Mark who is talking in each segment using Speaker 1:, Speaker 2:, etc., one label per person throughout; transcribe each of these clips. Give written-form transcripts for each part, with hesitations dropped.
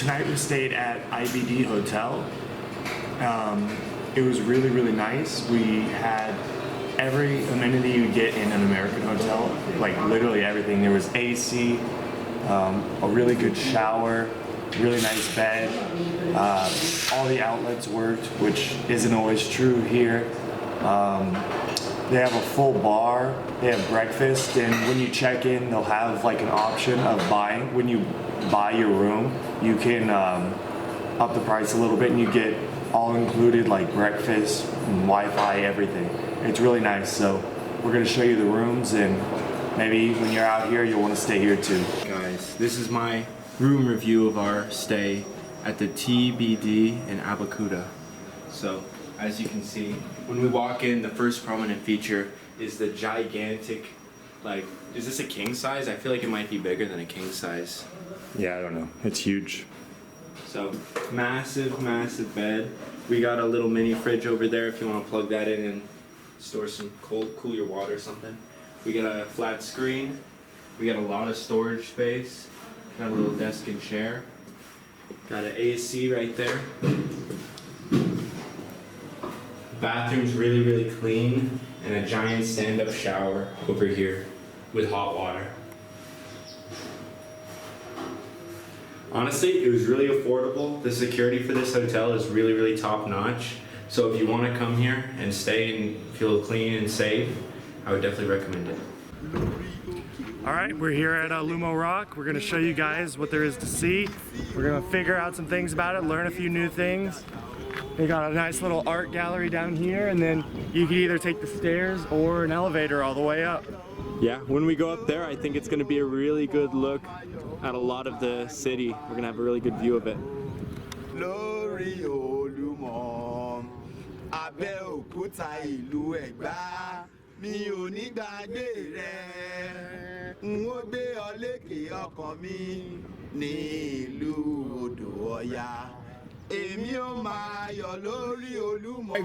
Speaker 1: tonight we stayed at IBD Hotel. It was really, really nice. We had every amenity you get in an American hotel, like literally everything. There was AC, a really good shower, really nice bed. All the outlets worked, which isn't always true here. They have a full bar, they have breakfast, and when you check in, they'll have like an option of buying. When you buy your room, you can up the price a little bit and you get all included like breakfast and Wi-Fi, everything. It's really nice. So we're gonna show you the rooms, and maybe when you're out here, you'll wanna stay here too. Guys, this is my room review of our stay at the TBD in Abeokuta. So, as you can see, when we walk in, the first prominent feature is the gigantic, like, is this a king size? I feel like it might be bigger than a king size. Yeah, I don't know. It's huge. So, massive, massive bed. We got a little mini fridge over there if you want to plug that in and store some cool your water or something. We got a flat screen. We got a lot of storage space. Got a little desk and chair. Got an AC right there. Bathroom's really, really clean, and a giant stand-up shower over here with hot water. Honestly, it was really affordable. The security for this hotel is really, really top-notch. So if you want to come here and stay and feel clean and safe, I would definitely recommend it. All right, we're here at Ulumo Rock. We're gonna show you guys what there is to see. We're gonna figure out some things about it, learn a few new things. They got a nice little art gallery down here, and then you can either take the stairs or an elevator all the way up.
Speaker 2: Yeah, when we go up there, I think it's going to be a really good look at a lot of the city. We're going to have a really good view of it.
Speaker 3: Lórí Olumo, Abeokuta Egba, mi ò ní gbàgbé rẹ̀, n ó gbé ọ lékè ọkàn mi ní ìlú Odò Ọya. Hey,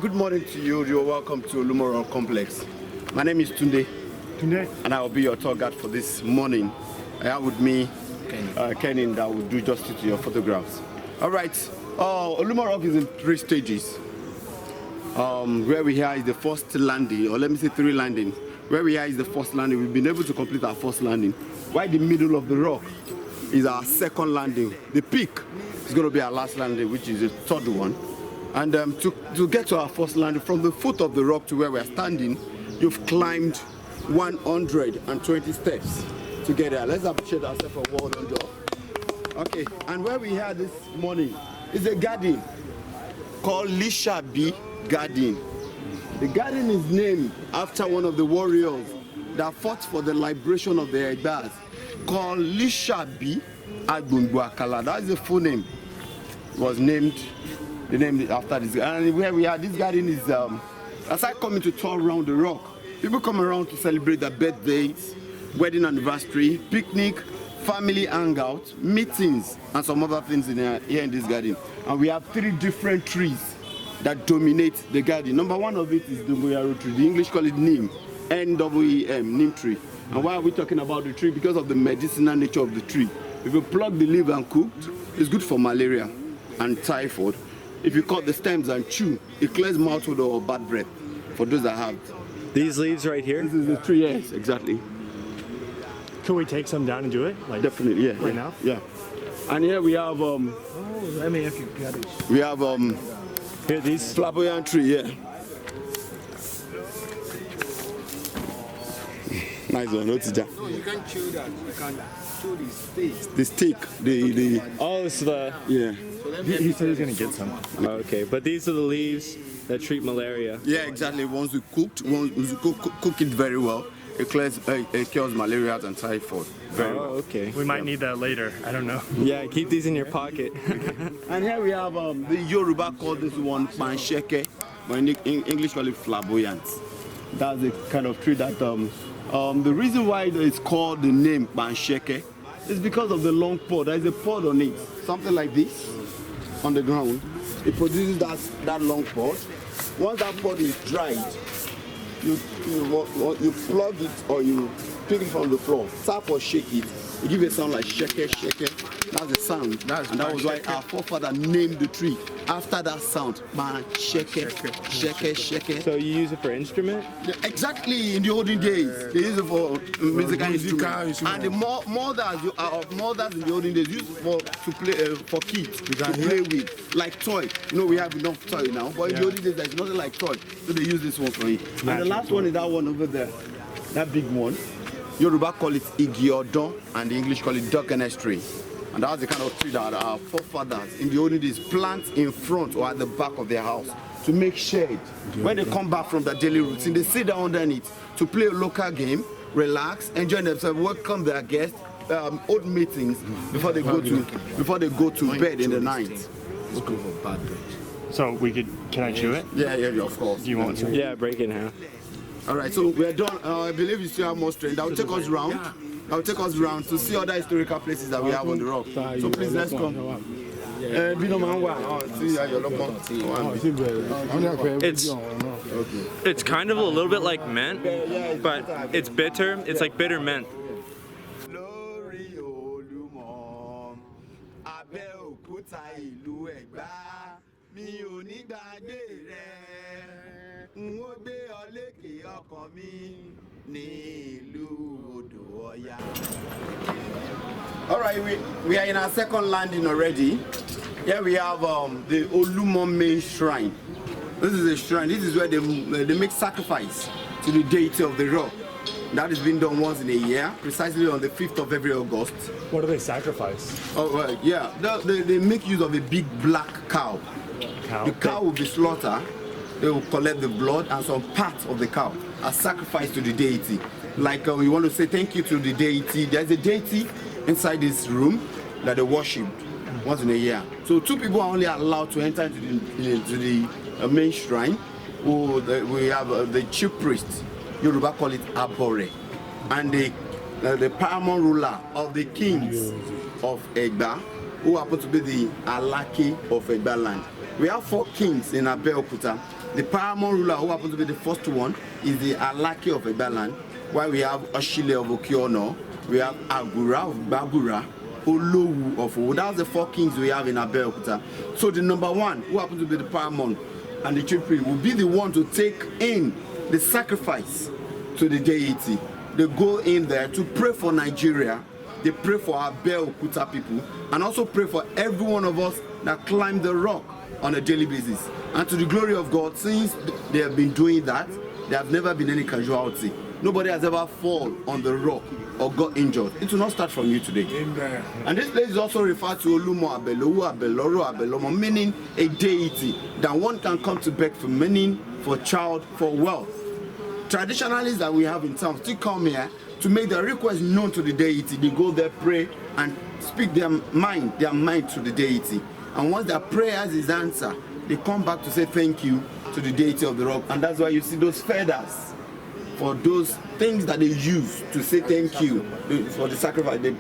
Speaker 3: good morning to you. You're welcome to Ulumo Rock Complex. My name is Tunde, and I will be your tour guide for this morning. I have with me Kenny, that will do justice to your photographs. All right, Ulumo Rock is in 3 stages. Where we are is the first landing, or let me say 3 landings. Where we are is the first landing. We've been able to complete our first landing. Right in the middle of the rock is our second landing. The peak is going to be our last landing, which is the 3rd one. And to get to our first landing, from the foot of the rock to where we're standing, you've climbed 120 steps to get there. Let's appreciate ourselves for well done job. Okay, and where we are this morning is a garden called Lishabi Garden. The garden is named after one of the warriors that fought for the liberation of the Egbas, called Lishabi Agbongbakala. That's the full name. It was named, the name after this. And where we are, this garden is, aside coming to tour around the rock, people come around to celebrate their birthdays, wedding anniversary, picnic, family hangout, meetings, and some other things here in this garden. And we have 3 different trees that dominate the garden. Number 1 of it is the Moyaro tree. The English call it Neem, N-E-E-M, Neem Tree. And why are we talking about the tree? Because of the medicinal nature of the tree. If you pluck the leaf and cooked, it's good for malaria and typhoid. If you cut the stems and chew, it clears mouth odor or bad breath for those that have.
Speaker 2: These leaves right here?
Speaker 3: This is the tree, yes, exactly.
Speaker 1: Could we take some down and do it? Like,
Speaker 3: definitely, yeah.
Speaker 1: Right now?
Speaker 3: Yeah. And here we have
Speaker 1: let me, if you got it.
Speaker 3: we have
Speaker 2: Here, these
Speaker 3: flamboyant tree, yeah. Nice one, no teacher.
Speaker 4: No, you can't chew that. You can chew the stick.
Speaker 3: The stick, the
Speaker 2: oh, it's the
Speaker 3: yeah.
Speaker 1: He said he's gonna get some.
Speaker 2: okay, but these are the leaves that treat malaria.
Speaker 3: Yeah, exactly. Once you cook it very well, it cures malaria and typhoid. Very well.
Speaker 2: Okay.
Speaker 1: We might need that later. I don't know.
Speaker 2: Yeah, keep these in your pocket.
Speaker 3: And here we have the Yoruba call this one pansheke, but in English call it flamboyant. That's the kind of tree that the reason why it's called the name pansheke is because of the long pod. There is a pod on it, something like this, on the ground. It produces that long pod. Once that pod is dried, you plug it or you pick it from the floor, tap or shake it, It gives a sound like sheke, sheke. That's the sound. And that was why our forefather named the tree after that sound. Man, sheke, sheke, sheke.
Speaker 2: So you use it for instrument?
Speaker 3: Yeah, exactly, in the olden days, they used it for musical instruments. And the mothers in the olden days used to play for kids to play with, like toy. You know, we have enough toy now, but in the olden days there's nothing like toy, so they use this one for it. And the last one is that one over there, that big one. Yoruba call it igi odon, and the English call it darkness tree. And that's the kind of tree that our forefathers in the olden days plant in front or at the back of their house to make shade. When they come back from their daily routine, they sit down underneath to play a local game, relax, enjoy themselves, welcome their guests, old meetings before they go to bed in the night.
Speaker 4: Let's go for bad bed.
Speaker 1: So can I chew it?
Speaker 3: Yeah, of course.
Speaker 1: Do you want to?
Speaker 2: Yeah, break it in half.
Speaker 3: All right, so we're done. I believe you still have more strength. I'll take us round. I'll take us round to see other historical places that we have on the rock. So please, let's come.
Speaker 2: It's kind of a little bit like mint, but it's bitter. It's like bitter mint.
Speaker 3: Glory Olumo, Abeokuta Egba, mi ò ní gbàgbé rẹ̀, n ó gbé ọ lékè ọkàn mi ní ìlú odò Ọya. All right, we are in our second landing already. Here we have the Ulumo main shrine. This is a shrine. This is where they make sacrifice to the deity of the rock. That is being done once in a year, precisely on the 5th of every August.
Speaker 1: What do they sacrifice?
Speaker 3: Oh, right, yeah. They make use of a big black cow. The cow will be slaughtered. They will collect the blood and some parts of the cow as sacrifice to the deity. Like we want to say thank you to the deity. There's a deity inside this room that they worship once in a year. So 2 people are only allowed to enter into the main shrine. We have the chief priest. Yoruba call it Abore, and the paramount ruler of the kings of Egba, who happen to be the Alake of Egba land. We have 4 kings in Abeokuta. The paramount ruler, who happens to be the first one, is the Alake of Egba land, while we have Ashile of Okiono, we have Agura of Bagura, Olowu of Owo. That's the 4 kings we have in Abeokuta. So the number 1, who happens to be the paramount and the chief priest, will be the one to take in the sacrifice to the deity. They go in there to pray for Nigeria. They pray for our Abeokuta people, and also pray for every one of us that climb the rock on a daily basis. And to the glory of God, since they have been doing that, there have never been any casualty. Nobody has ever fallen on the rock or got injured. It will not start from you today. Amen. And this place is also referred to Olumo, Abelowu, Abeloro, Abelomo, meaning a deity that one can come to beg for, meaning for child, for wealth. Traditionalists that we have in town still come here to make their request known to the deity. They go there, pray, and speak their mind to the deity. And once their prayers is answered, they come back to say thank you to the deity of the rock. And that's why you see those feathers for those things that they use to say thank you for the sacrifice. They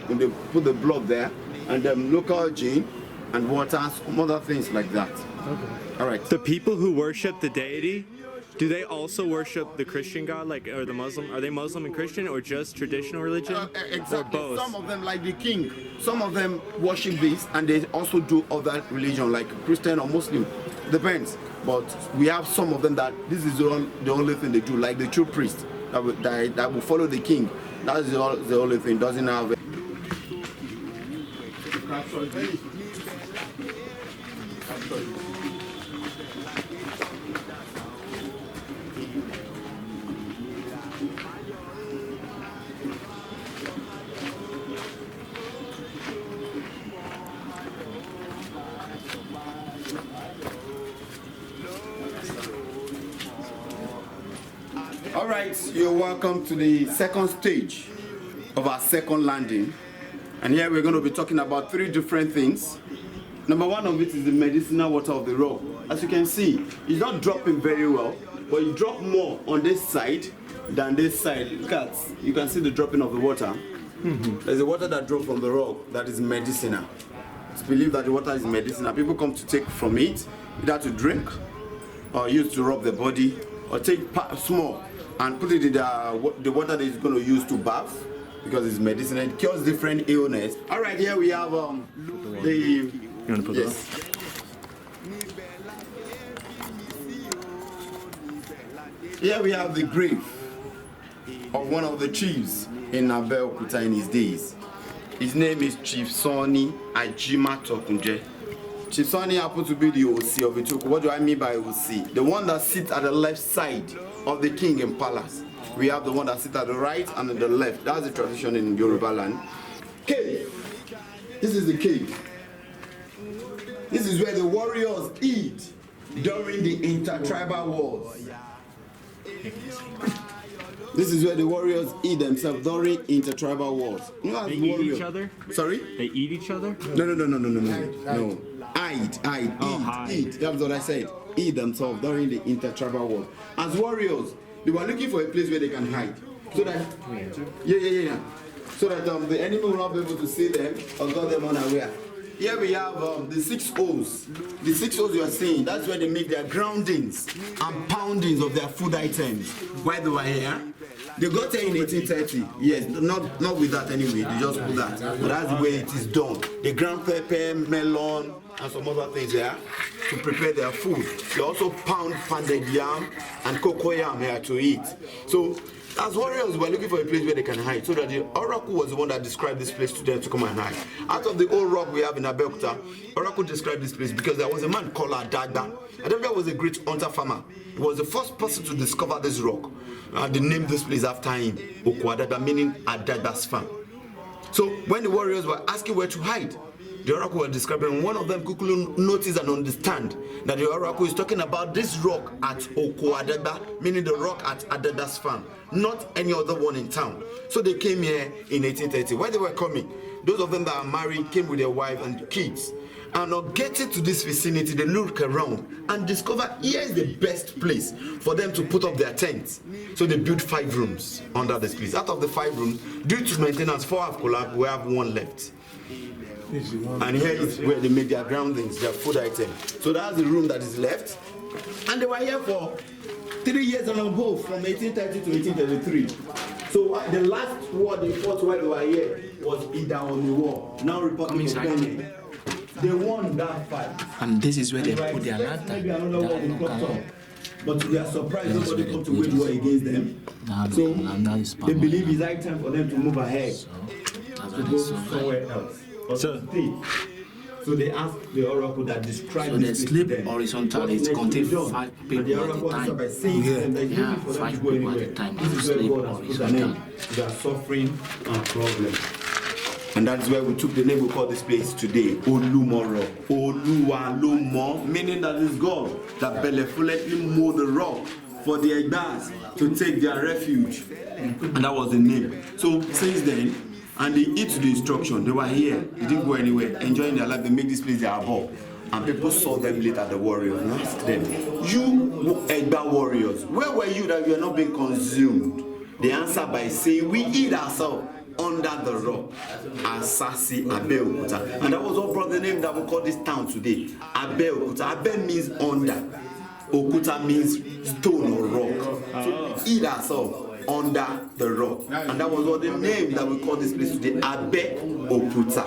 Speaker 3: put the blood there, and local gin and water and some other things like that. Okay. All right.
Speaker 2: The people who worship the deity, do they also worship the Christian God, like, or the Muslim? Are they Muslim and Christian, or just traditional religion?
Speaker 3: Exactly.
Speaker 2: Or both?
Speaker 3: Some of them, like the king, some of them worship this, and they also do other religion, like Christian or Muslim. Depends. But we have some of them that this is the only thing they do, like the true priest that will follow the king. That is the only thing. Doesn't have. All right, you're welcome to the second stage of our second landing. And here we're going to be talking about 3 different things. Number 1 of it is the medicinal water of the rock. As you can see, it's not dropping very well, but it drops more on this side than this side. Look at, you can see the dropping of the water. There's a water that drops from the rock that is medicinal. It's believed that the water is medicinal. People come to take from it, either to drink, or use to rub their body, or take small and put it in the water that is going to use to bath, because it's medicinal. It cures different illness. All right, here we have the.
Speaker 2: You want to put
Speaker 3: Yes. Here we have the grave of one of the chiefs in Abeokuta in his days. His name is Chief Sonny Ajima Tokunje. Chief Sonny happened to be the OC of Etoku. What do I mean by OC? The one that sits at the left side of the king in palace. We have the one that sits at the right and on the left. That's the tradition in Yoruba land. Cave. This is the cave. This is where the warriors eat during the intertribal wars. This is where the warriors eat themselves during intertribal wars. You know,
Speaker 2: They eat each other?
Speaker 3: Sorry?
Speaker 2: They eat each other?
Speaker 3: No.
Speaker 2: Hide.
Speaker 3: Eat. That's what I said. Eat themselves during the intertribal wars. As warriors, they were looking for a place where they can hide. So that, so that the enemy will not be able to see them or got them unaware. Here we have the 6 O's. The 6 O's you are seeing, that's where they make their groundings and poundings of their food items. While they were here, they got here in 1830. Yes, not with that anyway, they just put that. But that's the way it is done. They ground pepper, melon, and some other things here to prepare their food. They also pounded yam and cocoa yam here to eat. So, as warriors, we were looking for a place where they can hide, so that the oracle was the one that described this place to them to come and hide. Out of the old rock we have in Abeokuta, oracle described this place because there was a man called Adada. Adada was a great hunter farmer. He was the first person to discover this rock. They named this place after him, Okwadada, meaning Adada's farm. So when the warriors were asking where to hide, the oracle was describing, one of them quickly noticed and understand that the oracle is talking about this rock at Okwadada, meaning the rock at Adada's farm, not any other one in town. So they came here in 1830. When they were coming, those of them that are married came with their wife and kids. And on getting to this vicinity, they look around and discover here is the best place for them to put up their tents. So they built 5 rooms under this place. Out of the 5 rooms, due to maintenance, 4 have collapsed, we have 1 left. And here is where they make their groundings, their food items. So that's the room that is left. And they were here for 3 years and above, from 1830 to 1833. So the last war they fought while they were here was Ida on the war. Now Republic of Benin. They won that fight.
Speaker 4: And this is where they put their lantern.
Speaker 3: Maybe another war will come up. But to their surprise, nobody come to wage war against them. So they believe it's high time for them to move ahead, to go somewhere else. So they asked the oracle that described
Speaker 4: So they sleep horizontally. It contains 5 people at a time. Yeah, 5 people at a time. They sleep horizontally.
Speaker 3: They are suffering and problems. And that's where we took the name we call this place today, Ulumo. Ulumo, meaning that is God that benevolently mowed the rock for the Egbas to take their refuge. And that was the name. So since then, and they eat to the instruction, they were here, they didn't go anywhere, enjoying their life, they make this place their abode. And people saw them later, the warriors, and asked them, you Egba warriors, where were you that you are not being consumed? They answered by saying, we eat ourselves under the rock, Asasi Abeokuta. And that was what brought the name that we call this town today, Abeokuta. Abe means under, Okuta means stone or rock. So we eat ourselves under the rock. And that was what the name that we call this place today, Abeokuta.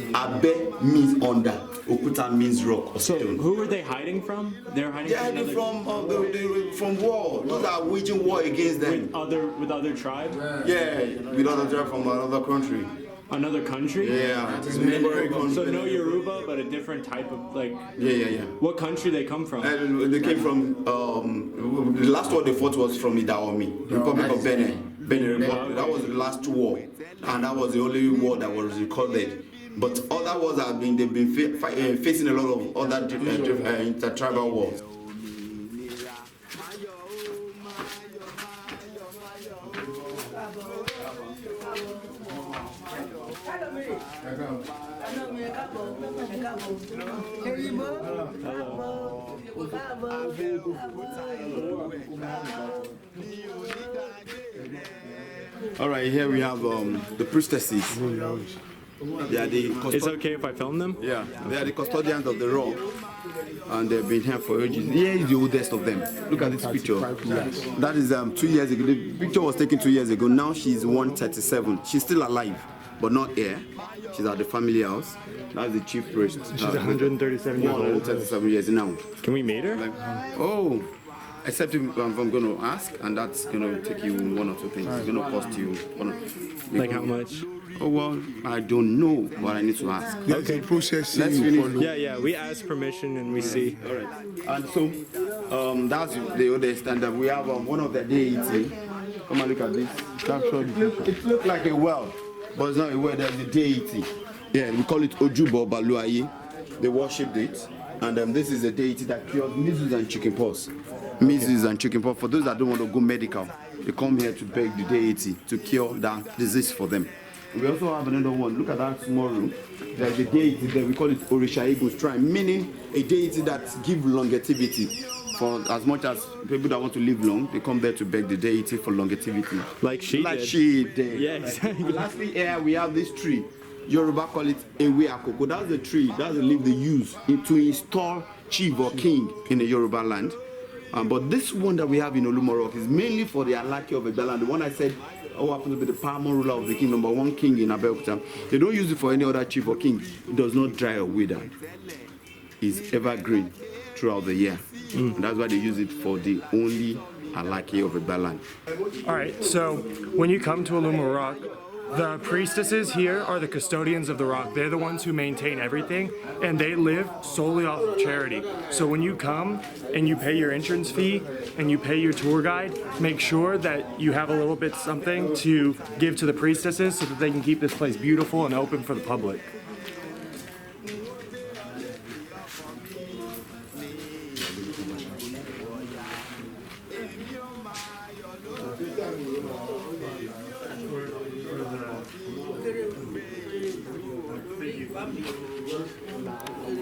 Speaker 3: Abe means under, Okuta means rock or stone.
Speaker 2: So who were they hiding from? They're hiding
Speaker 3: from war. Those are waging war against them.
Speaker 2: With other tribes?
Speaker 3: Yeah, with other tribes from another country.
Speaker 2: Another country?
Speaker 3: Yeah.
Speaker 2: So no Yoruba, but a different type of
Speaker 3: Yeah.
Speaker 2: What country they come from?
Speaker 3: They came from the last war they fought was from Idaomi, Republic of Benin. Benin Republic. That was the last war, and that was the only war that was recorded. But other wars they've been facing a lot of other intertribal wars. All right, here we have the priestesses. They are the
Speaker 2: It's okay if I film them?
Speaker 3: Yeah, they are the custodians of the rock, and they've been here for ages. Here is the oldest of them. Look at this picture. That is 2 years ago. The picture was taken 2 years ago. Now she's 137. She's still alive, but not here. She's at the family house. That's the chief priest.
Speaker 1: She's 137 years old.
Speaker 3: 137 years now.
Speaker 2: Can we meet her?
Speaker 3: Oh, except if I'm going to ask, and that's going to take you 1 or 2 things. It's going to cost you
Speaker 2: Like how much?
Speaker 3: Oh well, I don't know, but I need to ask.
Speaker 2: Okay.
Speaker 5: Process.
Speaker 3: Let's finish.
Speaker 2: Yeah. We ask permission and we see.
Speaker 3: All right. And so, that's the oldest, and we have one of the deity. Come and look at this. It looks like a well, but it's not a well. There's a deity. Yeah, we call it Ojubo Baluaye. They worshipped it, and this is a deity that cures measles and chickenpox. Measles and chickenpox. For those that don't want to go medical, they come here to beg the deity to cure that disease for them. We also have another one. Look at that small room. There's a deity there. We call it Orisha Egun's shrine, meaning a deity that gives longevity. For as much as people that want to live long, they come there to beg the deity for longevity.
Speaker 2: Like she
Speaker 3: Like
Speaker 2: did.
Speaker 3: she did.
Speaker 2: Yeah, exactly.
Speaker 3: Lastly, here we have this tree. Yoruba call it Ewe Akoko. That's the tree. That's the leaf they use to install chief or king in the Yoruba land. But this one that we have in Ulumo Rock is mainly for the Alaki of Egbaland. The one I said happens to be the paramount ruler of the king, number 1 king in Abeokuta. They don't use it for any other chief or king. It does not dry or wither. It's evergreen throughout the year. And that's why they use it for the only Alaki of Egbaland.
Speaker 1: All right, so when you come to Ulumo Rock, the priestesses here are the custodians of the rock. They're the ones who maintain everything, and they live solely off of charity. So when you come and you pay your entrance fee and you pay your tour guide, make sure that you have a little bit something to give to the priestesses so that they can keep this place beautiful and open for the public.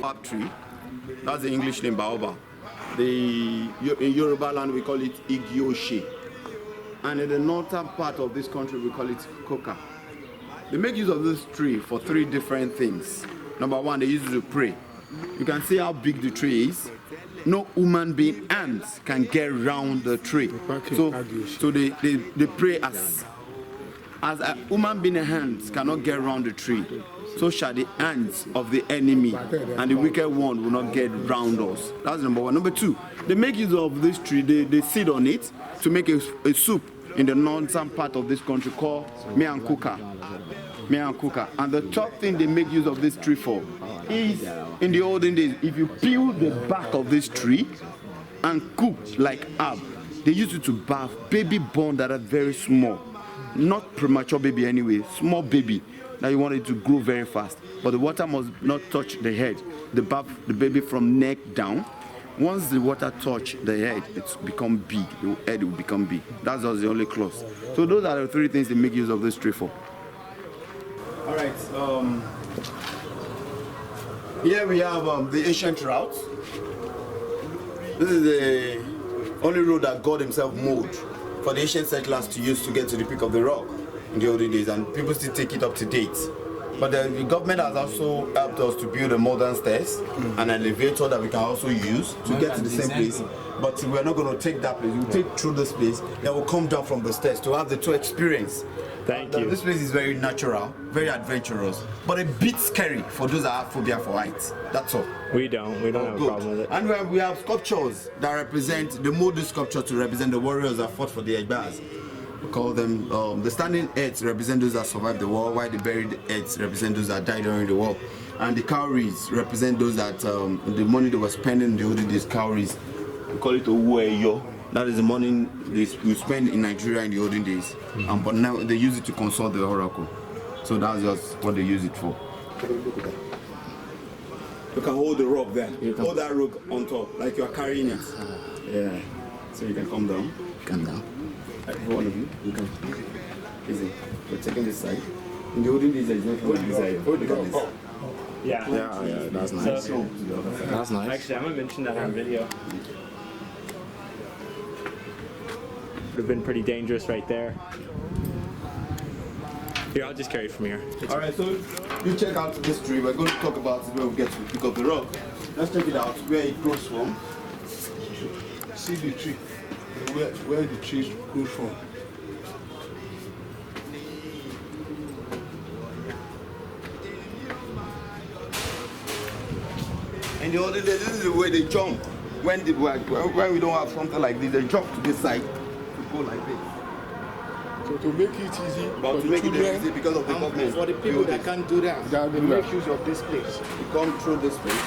Speaker 3: Baobab tree. That's the English name, baobab. In Yoruba land we call it Igioshe. And in the northern part of this country we call it Coca. They make use of this tree for 3 different things. Number 1, they use it to pray. You can see how big the tree is. No human being hands can get around the tree. So they pray as a human being hands cannot get around the tree, so shall the hands of the enemy and the wicked one will not get round us. That's number 1. Number 2, they make use of this tree, they sit on it to make a soup in the northern part of this country called Meankuka. And the third thing they make use of this tree for is, in the olden days, if you peel the back of this tree and cook like herb, they use it to bath baby born that are very small. Not premature baby anyway, small baby that you want it to grow very fast. But the water must not touch the head. They bath the baby from neck down. Once the water touch the head, it's become big. The head will become big. That's just the only clause. So those are the 3 things they make use of this tree for. All right. Here we have the ancient route. This is the only road that God himself made for the ancient settlers to use to get to the peak of the rock in the olden days, and people still take it up to date. But the government has also helped us to build a modern stairs and an elevator that we can also use to get to the same place. But we're not going to take that place. We'll take through this place, then we'll come down from the stairs to have the 2 experience.
Speaker 2: Thank you.
Speaker 3: This place is very natural, very adventurous, but a bit scary for those that have phobia for heights. That's all.
Speaker 2: We don't have a problem with it.
Speaker 3: And we have sculptures that represent, the molded sculpture to represent the warriors that fought for the Egbas. We call them, the standing heads represent those that survived the war, while the buried heads represent those that died during the war. And the cowries represent those that, the money they were spending in the olden days, cowries. We call it Owueyo. That is the money we spend in Nigeria in the olden days. But now they use it to consult the oracle. So that's just what they use it for. You can hold the rope there. Hold that rope on top, like you are carrying it. Yeah. So you can come down.
Speaker 4: Come down.
Speaker 3: Every one of you can. Easy. We're taking this side. In the olden days, there is no from this side. Look at this.
Speaker 2: Yeah.
Speaker 3: Yeah, that's nice.
Speaker 2: So,
Speaker 4: That's nice.
Speaker 2: actually, I'm gonna mention that on video. Would have been pretty dangerous right there. Here, I'll just carry it from here.
Speaker 3: All right, so You check out this tree. We're going to talk about it when we get to the peak of the rock. Let's check it out, where it grows from.
Speaker 5: See the tree, where the trees grow from.
Speaker 3: And the other day, this is the way they jump. When we don't have something like this, they jump to this side to go like this.
Speaker 5: So to make it easy
Speaker 3: But
Speaker 5: for
Speaker 3: to
Speaker 5: the
Speaker 3: make it
Speaker 5: children,
Speaker 3: easy because of the government.
Speaker 4: For the people that can't do that,
Speaker 5: Can't
Speaker 4: they
Speaker 5: do
Speaker 4: make
Speaker 5: that.
Speaker 4: use of this place.
Speaker 3: You come through this place.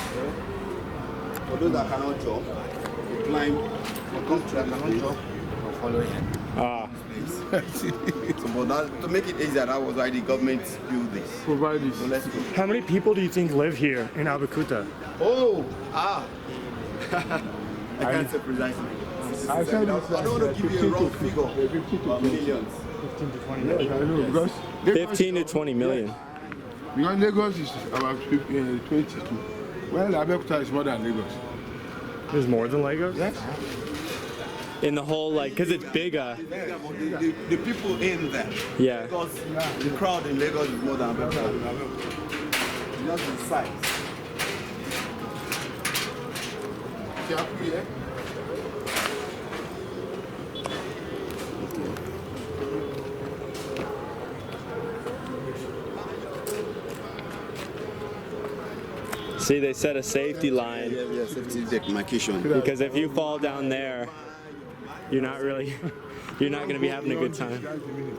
Speaker 3: For those that cannot jump, you climb. You come through this place.
Speaker 4: Or follow him.
Speaker 3: So, but that, to make it easier, that was why the government built this.
Speaker 5: provide this.
Speaker 3: So let's go.
Speaker 1: How many people do you think live here in Abeokuta?
Speaker 3: I can't say precisely.
Speaker 5: I said
Speaker 3: I don't want to give you a wrong figure.
Speaker 5: 50 to 20.
Speaker 3: Millions.
Speaker 1: 15 to 20
Speaker 5: Yes,
Speaker 1: million.
Speaker 5: I know, because
Speaker 2: 15 to 20 million.
Speaker 5: because Lagos is about 22. Well, Abeokuta is more than Lagos.
Speaker 1: There's more than Legos?
Speaker 5: Yes.
Speaker 2: In the whole, like, because it's bigger.
Speaker 3: The people in there.
Speaker 2: Yeah.
Speaker 3: Because the crowd in Lagos is more than Abeokuta. Just the size.
Speaker 5: Careful, yeah.
Speaker 2: See, they set a safety line
Speaker 3: Yeah, safety demarcation.
Speaker 2: because if you fall down there, you're not really, you're not going to be having a good time.
Speaker 5: That's the meaning.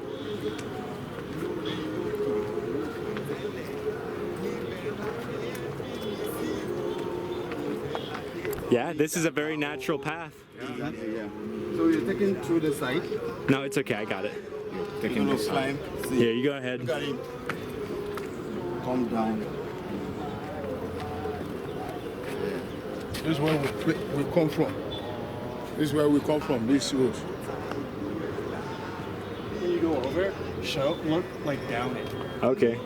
Speaker 2: Yeah, this is a very natural path.
Speaker 3: Exactly, yeah. So you're taking through the side.
Speaker 2: No, it's okay. I got it.
Speaker 3: Taking the climb. See.
Speaker 2: Here, you go ahead.
Speaker 3: Look at him. Come down.
Speaker 5: This is where we come from. This is where we come from, this road.
Speaker 1: When you go over, look like down it.
Speaker 2: Okay.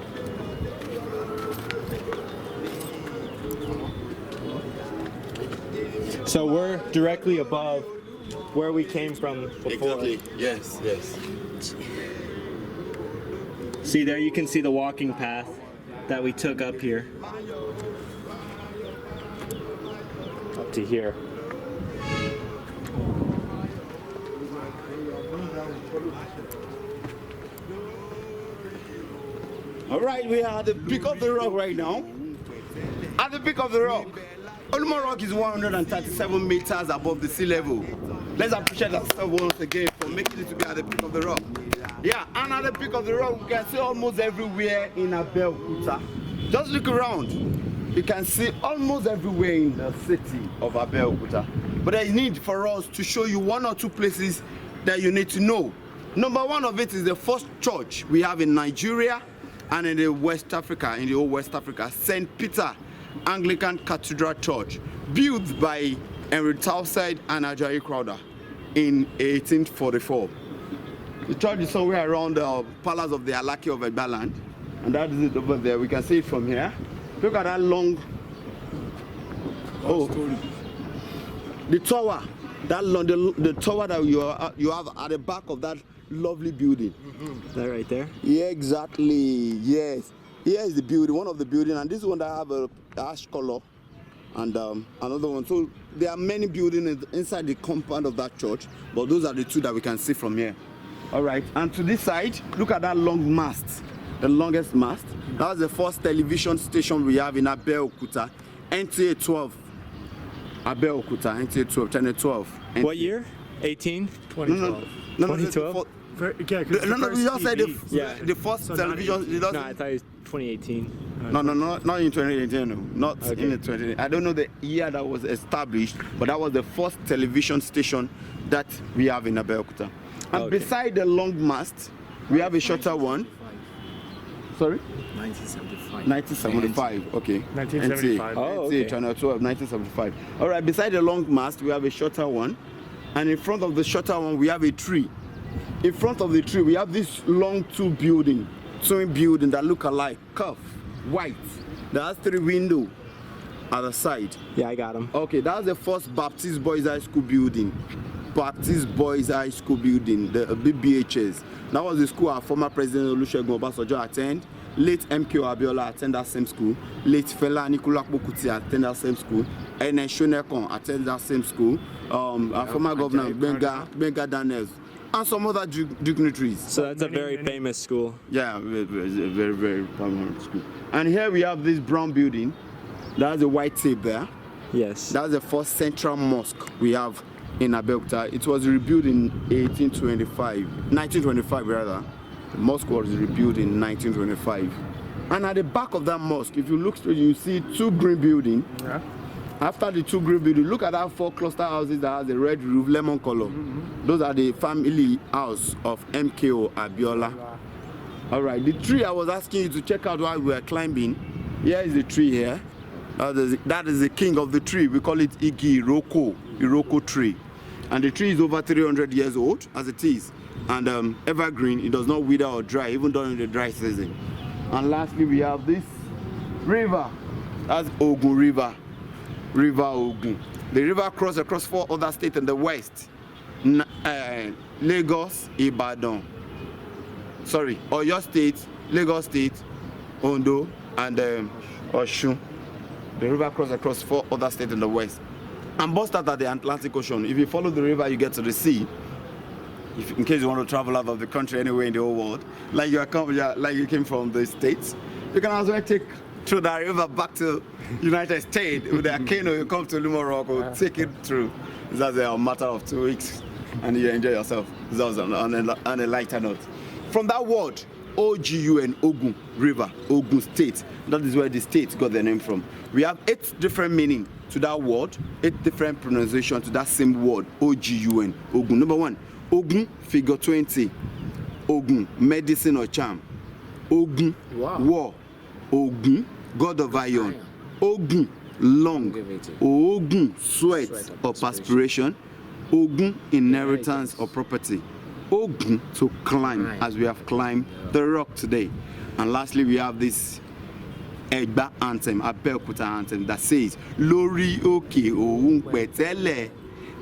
Speaker 2: So we're directly above where we came from before.
Speaker 3: Exactly. Yes, yes.
Speaker 2: See there, you can see the walking path that we took up here. Up to here.
Speaker 3: All right, we are at the peak of the rock right now. At the peak of the rock. Ulumo Rock is 137 meters above the sea level. Let's appreciate ourselves once again for making it to be at the peak of the rock. Yeah, and at the peak of the rock, we can see almost everywhere in Abeokuta. Just look around. You can see almost everywhere in the city of Abeokuta. But there is need for us to show you one or two places that you need to know. Number one of it is the first church we have in Nigeria and in the West Africa, in the old West Africa, St. Peter Anglican Cathedral Church, built by Henry Towside and Ajayi Crowther in 1844. The church is somewhere around the palace of the Alaki of Egbaland, and that is it over there. We can see it from here. Look at that long, the tower, that long, the tower that you have at the back of that lovely building.
Speaker 2: That right there?
Speaker 3: Yeah, exactly. Yes. Here is the building, one of the buildings, and this one that have a ash color, and another one. So there are many buildings inside the compound of that church, but those are the two that we can see from here. All right, and to this side, look at that long mast, the longest mast. That was the first television station we have in Abeokuta, NTA 12. Abeokuta, NTA 12, channel 12.
Speaker 2: What year? 18?
Speaker 1: 2012.
Speaker 3: No,
Speaker 2: 2012?
Speaker 3: No, we just said
Speaker 2: Yeah.
Speaker 3: the first
Speaker 1: So
Speaker 3: television.
Speaker 2: No, I thought it was 2018.
Speaker 3: No, not in 2018. No, not
Speaker 2: Okay.
Speaker 3: in the 2018. I don't know the year that was established, but that was the first television station that we have in Abeokuta. And
Speaker 2: Okay.
Speaker 3: beside the long mast, we have a shorter one. Sorry?
Speaker 4: 1975.
Speaker 3: 1975. Okay.
Speaker 1: 1975.
Speaker 2: Oh,
Speaker 3: NTA
Speaker 2: okay.
Speaker 3: channel 12, 1975. All right. Beside the long mast, we have a shorter one, and in front of the shorter one, we have a tree. In front of the tree, we have this long twin building that look alike, curved, white. That has 3 windows at the side.
Speaker 2: Yeah, I got him.
Speaker 3: Okay, that's the first Baptist Boys High School building. Baptist Boys High School building, the BBHS. That was the school our former President Olusegun Obasanjo attended, Late MKO Abiola attend that same school. Late Fela Anikulapo Kuti attend that same school. And then Shonekon attend that same school. Our former governor Benga Daniels. And some other dignitaries.
Speaker 2: So that's a very famous school.
Speaker 3: Yeah, very, very prominent school. And here we have this brown building. That's a white tape there.
Speaker 2: Yes.
Speaker 3: That's the first central mosque we have in Abeokuta. It was rebuilt in 1925 rather. The mosque was rebuilt in 1925. And at the back of that mosque, if you look straight, you see two green buildings. Yeah. After the two green buildings, look at that 4 cluster houses that has a red roof, lemon color. Those are the family house of MKO Abiola. All right, the tree I was asking you to check out while we were climbing. Here is the tree here. That is the king of the tree. We call it Igi Iroko tree. And the tree is over 300 years old as it is. And evergreen, it does not wither or dry, even during the dry season. And lastly, we have this river. That's Ogun River. River Ogun. The river crosses across 4 other states in the west. Lagos, Ibadan. Sorry, Oyo State, Lagos State, Ondo, and Osun. The river crosses across 4 other states in the west. And bursts out at the Atlantic Ocean. If you follow the river, you get to the sea. In case you want to travel out of the country anywhere in the whole world, like you came from the States, you can as well take through the river back to United States with a canoe. You come to Ulumo Rock, or take it through. That's a matter of 2 weeks, and you enjoy yourself. That's on a lighter note. From that word, Ogun, Ogun River, Ogun State. That is where the state got their name from. We have 8 different meanings to that word, 8 different pronunciations to that same word, Ogun, Ogun. Number 1, Ogun, figure 20. Ogun, medicine or charm. Ogun, war. Ogun, god of iron. Ogun, long. Ogun, sweat or perspiration. Ogun, inheritance or property. Ogun, to climb, as we have climbed the rock today. And lastly, we have this Egba anthem, Abeokuta anthem, that says, Lórí òkè òun pẹ̀tẹ́lẹ̀,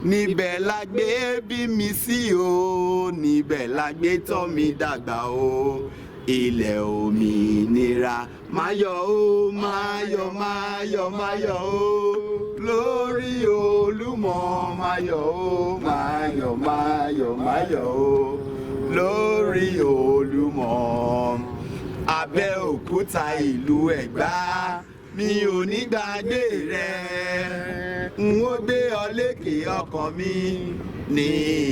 Speaker 3: níbẹ̀ la gbé bí mi sí o, níbẹ̀ la gbé tọ́ mi dàgbà o, ilẹ̀ òmìnira, máyọ̀ o, máyọ̀, máyọ̀, máyọ̀ o, lórí Olumo, máyọ̀ o, máyọ̀, máyọ̀, máyọ̀ o, lórí Olumo. Abeokuta ìlú Ẹ̀gbá, mi ò ní gbàgbé rẹ̀, n ó gbé ọ lékè ọkàn mi ní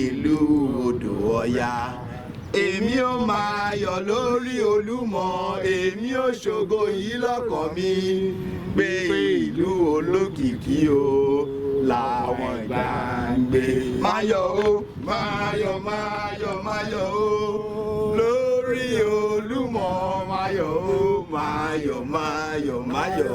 Speaker 3: ìlú odò Ọya. Èmi ó máa yọ̀ lórí Olumo, èmi ó ṣògo yìí lọ́kàn mi, pé ìlú olókìkí o làwọn Ẹ̀gbá ń gbé. Máyọ̀ o, máyọ̀, máyọ̀, máyọ̀ o, lórí Olumo, máyọ̀ o, máyọ̀, máyọ̀, máyọ̀ o,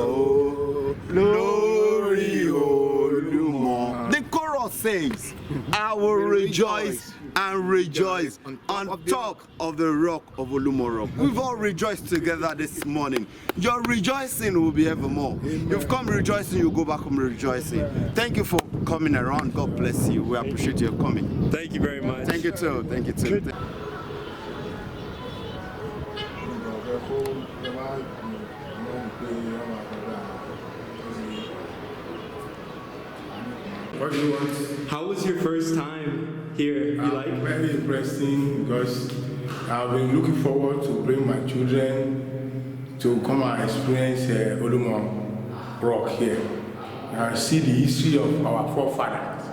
Speaker 3: lórí Olumo. The chorus says, I will rejoice and rejoice on top of the rock of Ulumo Rock. We've all rejoiced together this morning. Your rejoicing will be evermore. You've come rejoicing, you go back home rejoicing. Thank you for coming around. God bless you. We appreciate your coming.
Speaker 2: Thank you very much.
Speaker 3: Thank you too. Thank you too.
Speaker 5: What do you want?
Speaker 2: How was your first time here? You like?
Speaker 5: Very interesting, because I've been looking forward to bring my children to come and experience Ulumo Rock here. And see the history of our forefathers.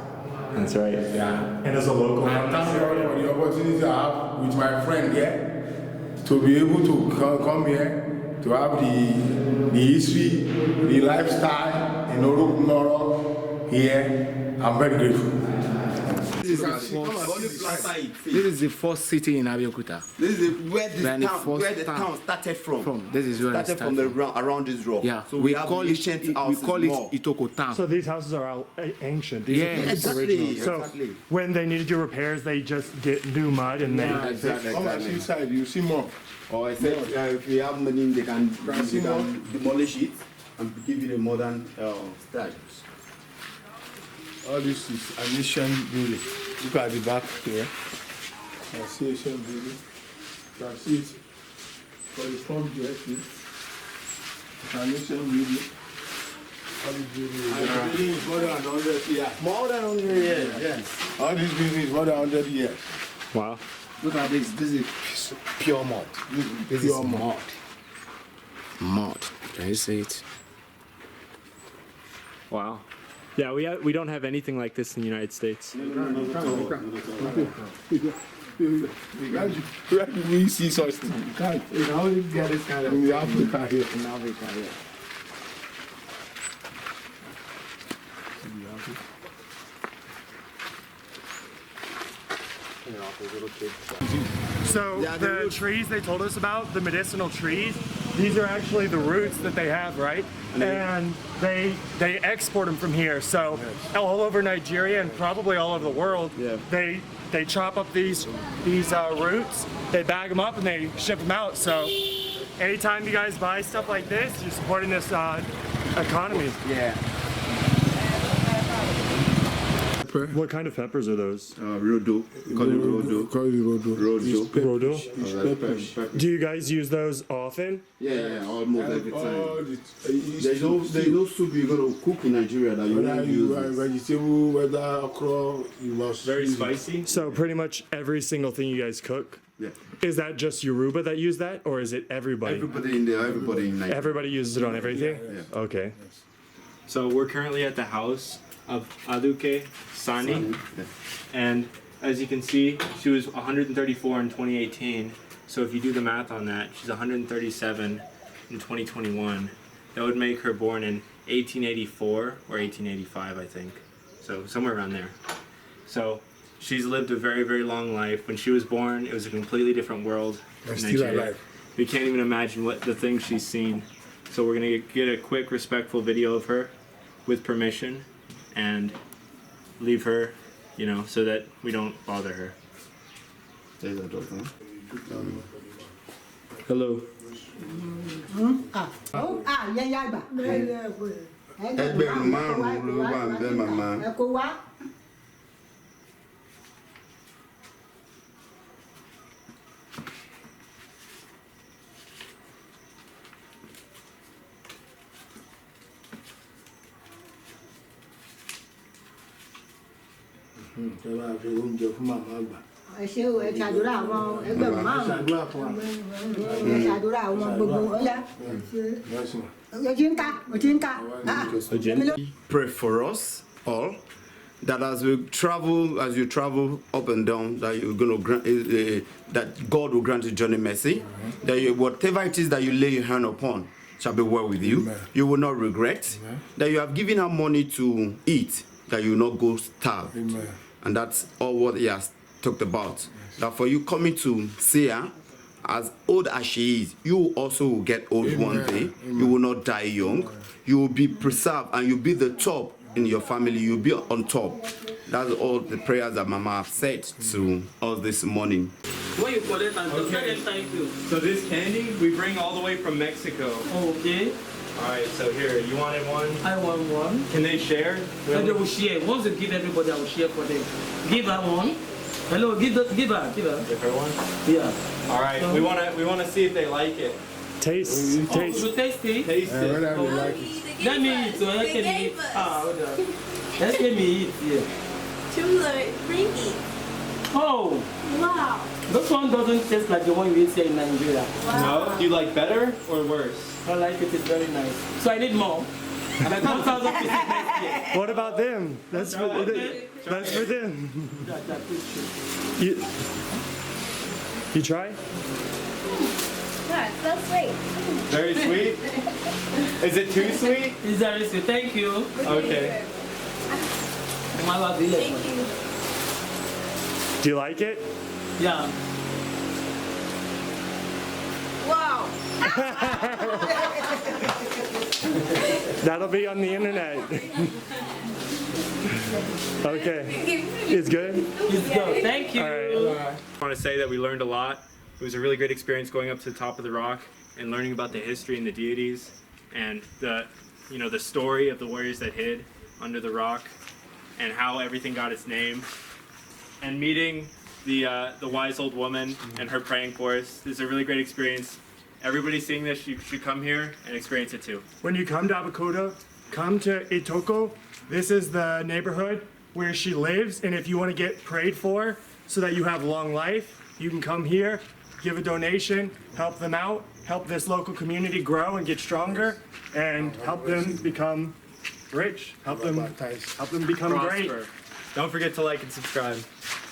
Speaker 2: That's right.
Speaker 5: Yeah.
Speaker 1: And as a local,
Speaker 5: And thank God for the opportunity I have with my friend here to be able to come here to have the history, the lifestyle in Ulumo Rock here. I'm very grateful.
Speaker 3: This
Speaker 6: is the first city in Abeokuta.
Speaker 3: This is where the town started from.
Speaker 6: This is where it started
Speaker 3: from the around this rock.
Speaker 6: Yeah,
Speaker 3: so we call it
Speaker 6: Itoko town.
Speaker 7: So these houses are all ancient. These are
Speaker 3: exactly.
Speaker 7: So when they need to do repairs, they just get new mud and they.
Speaker 5: Come and see side, you see more.
Speaker 3: Or I said, if you have money, they can demolish it and give it a modern style.
Speaker 5: All this is an ancient building. Look at the back here. I see ancient building. You can see it. for the front dressing. Foundation building. All this building is more than 100 years.
Speaker 3: More than 100 years, yes.
Speaker 5: All this building is more than 100 years.
Speaker 2: Wow.
Speaker 6: Look at this. This is pure mud. This is mud. Mud. Can you see it?
Speaker 2: Wow. Yeah, we don't have anything like this in the United States.
Speaker 5: Where do we see such things? You can't.
Speaker 6: You can only get this kind of
Speaker 5: In Africa here.
Speaker 6: in Africa, yeah.
Speaker 7: So the trees they told us about, the medicinal trees, these are actually the roots that they have, right? And they export them from here. So all over Nigeria and probably all over the world, they chop up these roots, they bag them up and they ship them out. So anytime you guys buy stuff like this, you're supporting this economy.
Speaker 6: Yeah.
Speaker 7: What kind of peppers are those?
Speaker 3: Rodo. Call it Rodo. Rodo.
Speaker 7: Rodo?
Speaker 3: Peppers.
Speaker 7: Do you guys use those often?
Speaker 3: Yeah, almost every time.
Speaker 5: All
Speaker 3: There's no soup you're gonna cook in Nigeria that you
Speaker 5: whether
Speaker 3: don't
Speaker 5: you buy
Speaker 3: use.
Speaker 5: vegetable, whether okra, you must
Speaker 2: Very
Speaker 5: use it.
Speaker 2: spicy.
Speaker 7: So pretty much every single thing you guys cook,
Speaker 3: Yeah.
Speaker 7: is that just Yoruba that use that, or is it everybody?
Speaker 3: Everybody in there, everybody in Nigeria.
Speaker 7: Everybody uses it on everything?
Speaker 3: Yeah.
Speaker 7: Okay.
Speaker 2: So we're currently at the house of Aduke Sani, and as you can see, she was 134 in 2018. So if you do the math on that, she's 137 in 2021. That would make her born in 1884 or 1885, I think. So somewhere around there. So she's lived a very, very long life. When she was born, it was a completely different world.
Speaker 5: And
Speaker 2: in
Speaker 5: still
Speaker 2: Nigeria.
Speaker 5: alive.
Speaker 2: We can't even imagine what the things she's seen. So we're gonna get a quick, respectful video of her with permission and leave her, you know, so that we don't bother her.
Speaker 3: There's a doctor.
Speaker 2: Hello.
Speaker 3: Ẹgbẹ̀rún márùn-ún ló wà ń bẹ̀ màmá.
Speaker 5: Ẹ máa fi oúnjẹ fún màmá àgbà.
Speaker 8: Ẹ ṣé o, ẹ ṣàdúrà àwọn ẹgbẹ̀rún márùn-ún.
Speaker 5: Ṣàdúrà fún wa.
Speaker 8: Ẹ ṣàdúrà àwọn gbogbo ọ̀yá.
Speaker 5: Yes, ma.
Speaker 8: Mo ti ń ká, mo ti ń ká.
Speaker 3: Pray for us all that as you travel up and down, that you're gonna grant, that God will grant you journey mercy. That whatever it is that you lay your hand upon shall be well with you.
Speaker 5: Amen.
Speaker 3: You will not regret. That you have given her money to eat, that you will not go starved.
Speaker 5: Amen.
Speaker 3: And that's all what he has talked about. That for you coming to see her, as old as she is, you also will get old one day. You will not die young. You will be preserved and you'll be the top in your family. You'll be on top. That's all the prayers that Mama have said to us this morning.
Speaker 9: When you collect and tell them thank you.
Speaker 2: So this candy we bring all the way from Mexico.
Speaker 9: Okay,
Speaker 2: All right, so here, you wanted one?
Speaker 9: I want one.
Speaker 2: Can they share?
Speaker 9: And they will share. Once you give everybody, I will share for them. Give her one. Hello, give her.
Speaker 2: Give her one?
Speaker 9: Yeah.
Speaker 2: All right, we wanna see if they like it.
Speaker 7: Taste.
Speaker 9: Oh, you taste it?
Speaker 2: Taste it.
Speaker 5: Whether you like it.
Speaker 9: Let me eat. So let me eat. Hold on. Let me eat. Yeah.
Speaker 10: Ringy.
Speaker 9: Oh,
Speaker 10: Wow.
Speaker 9: this one doesn't taste like the one you eat here in Nigeria.
Speaker 2: No? Do you like better or worse?
Speaker 9: I like it. It's very nice. So I need more. Like 1,000 pieces next year.
Speaker 7: What about them? That's for them. You try?
Speaker 10: Yeah, it's so sweet.
Speaker 2: Very sweet? Is it too sweet?
Speaker 9: It's very sweet. Thank you.
Speaker 2: Okay.
Speaker 10: Thank you.
Speaker 7: Do you like it?
Speaker 9: Yeah.
Speaker 10: Wow.
Speaker 7: That'll be on the internet. Okay. It's good?
Speaker 9: It's good. Thank you.
Speaker 7: All right.
Speaker 2: I want to say that we learned a lot. It was a really great experience going up to the top of the rock and learning about the history and the deities and the story of the warriors that hid under the rock and how everything got its name. And meeting the wise old woman and her praying for us. This is a really great experience. Everybody seeing this, you should come here and experience it too.
Speaker 7: When you come to Abeokuta, come to Itoko. This is the neighborhood where she lives, and if you want to get prayed for so that you have long life, you can come here, give a donation, help them out, help this local community grow and get stronger, and help them become rich, help them become great.
Speaker 2: Prosper. Don't forget to like and subscribe.